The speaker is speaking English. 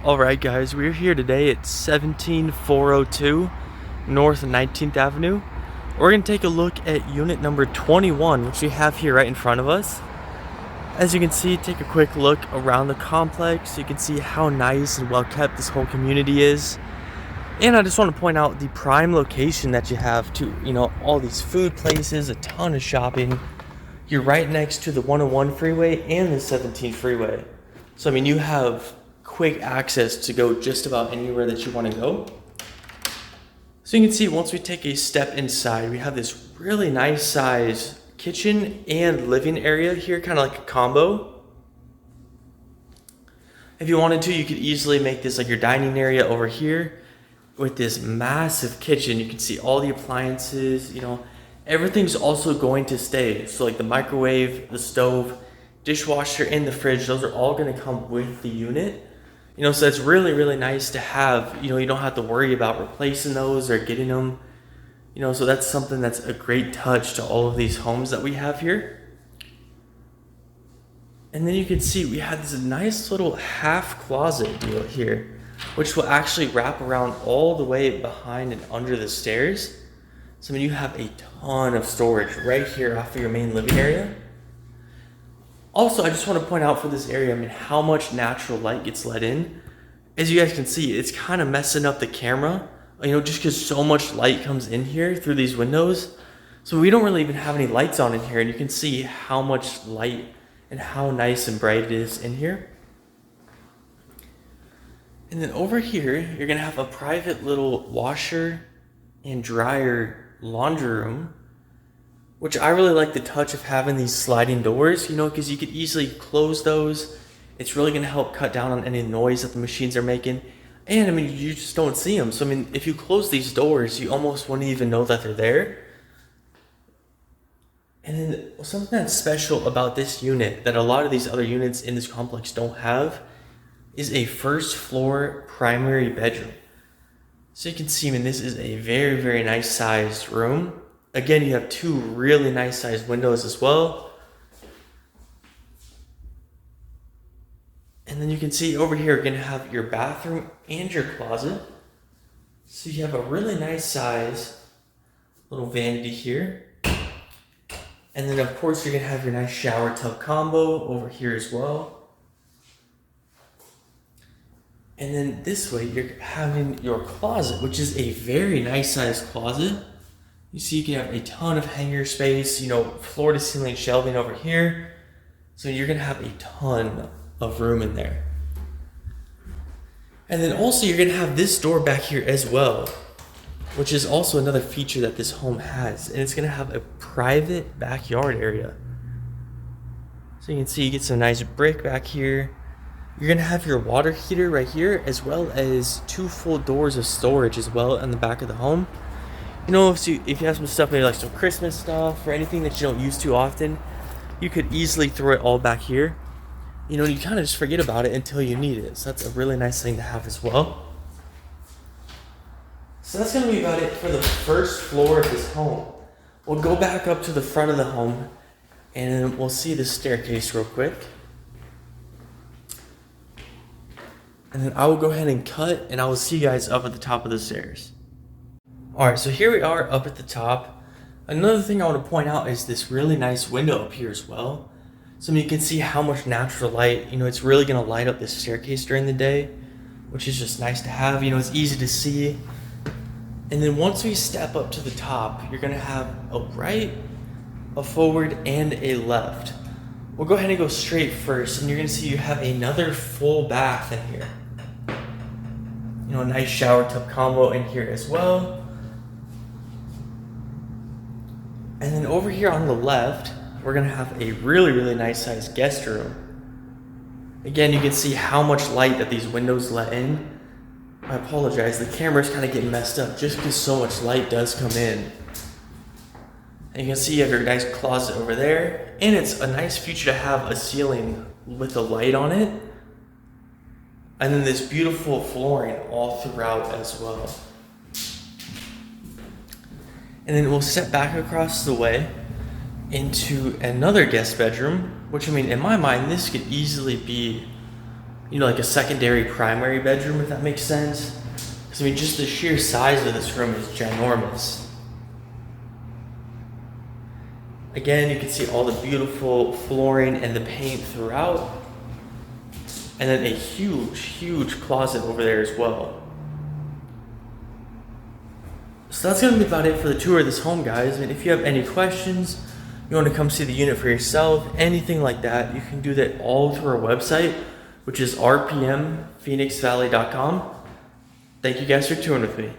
Alright guys, we're here today at 17402 North 19th Avenue. We're going to take a look at unit number 21, which we have here right in front of us. As you can see, take a quick look around the complex. You can see how nice and well kept this whole community is. And I just want to point out the prime location that you have to, all these food places, a ton of shopping. You're right next to the 101 freeway and the 17 freeway. So, you have quick access to go just about anywhere that you want to go. So you can see once we take a step inside, we have this really nice size kitchen and living area here, kind of like a combo. If you wanted to, you could easily make this like your dining area over here with this massive kitchen. You can see all the appliances, everything's also going to stay. So like the microwave, the stove, dishwasher, and the fridge, those are all going to come with the unit. So it's really, really nice to have. You don't have to worry about replacing those or getting them. So that's something that's a great touch to all of these homes that we have here. And then you can see we have this nice little half closet deal here, which will actually wrap around all the way behind and under the stairs. So you have a ton of storage right here off of your main living area. Also, I just want to point out for this area, how much natural light gets let in. As you guys can see, it's kind of messing up the camera, just because so much light comes in here through these windows. So we don't really even have any lights on in here, and you can see how much light and how nice and bright it is in here. And then over here, you're going to have a private little washer and dryer laundry room, which I really like the touch of having these sliding doors, because you could easily close those. It's really going to help cut down on any noise that the machines are making. And, you just don't see them. So, if you close these doors, you almost wouldn't even know that they're there. And then something that's special about this unit that a lot of these other units in this complex don't have is a first floor primary bedroom. So you can see, this is a very, very nice sized room. Again, you have two really nice sized windows as well. And then you can see over here, you're going to have your bathroom and your closet. So you have a really nice size little vanity here. And then of course, you're going to have your nice shower tub combo over here as well. And then this way, you're having your closet, which is a very nice sized closet. You see you can have a ton of hanger space, floor to ceiling shelving over here. So you're going to have a ton of room in there. And then also you're going to have this door back here as well, which is also another feature that this home has. And it's going to have a private backyard area. So you can see you get some nice brick back here. You're going to have your water heater right here, as well as two full doors of storage as well in the back of the home. If you have some stuff, maybe like some Christmas stuff or anything that you don't use too often, you could easily throw it all back here. You kind of just forget about it until you need it. So that's a really nice thing to have as well. So that's going to be about it for the first floor of this home. We'll go back up to the front of the home and we'll see the staircase real quick. And then I will go ahead and cut, and I will see you guys up at the top of the stairs. Alright, so here we are up at the top. Another thing I want to point out is this really nice window up here as well. So you can see how much natural light, it's really going to light up this staircase during the day, which is just nice to have. It's easy to see. And then once we step up to the top, you're going to have a right, a forward, and a left. We'll go ahead and go straight first, and you're going to see you have another full bath in here. A nice shower tub combo in here as well. And then over here on the left, we're going to have a really, really nice sized guest room. Again, you can see how much light that these windows let in. I apologize, the camera's kind of getting messed up just because so much light does come in. And you can see you have your nice closet over there. And it's a nice feature to have a ceiling with a light on it. And then this beautiful flooring all throughout as well. And then we'll step back across the way into another guest bedroom, which in my mind, this could easily be, you know, like a secondary primary bedroom, if that makes sense. Because I mean, just the sheer size of this room is ginormous. Again, you can see all the beautiful flooring and the paint throughout. And then a huge, huge closet over there as well. So that's going to be about it for the tour of this home, guys. I mean, if you have any questions, you want to come see the unit for yourself, anything like that, you can do that all through our website, which is rpmphoenixvalley.com. Thank you guys for touring with me.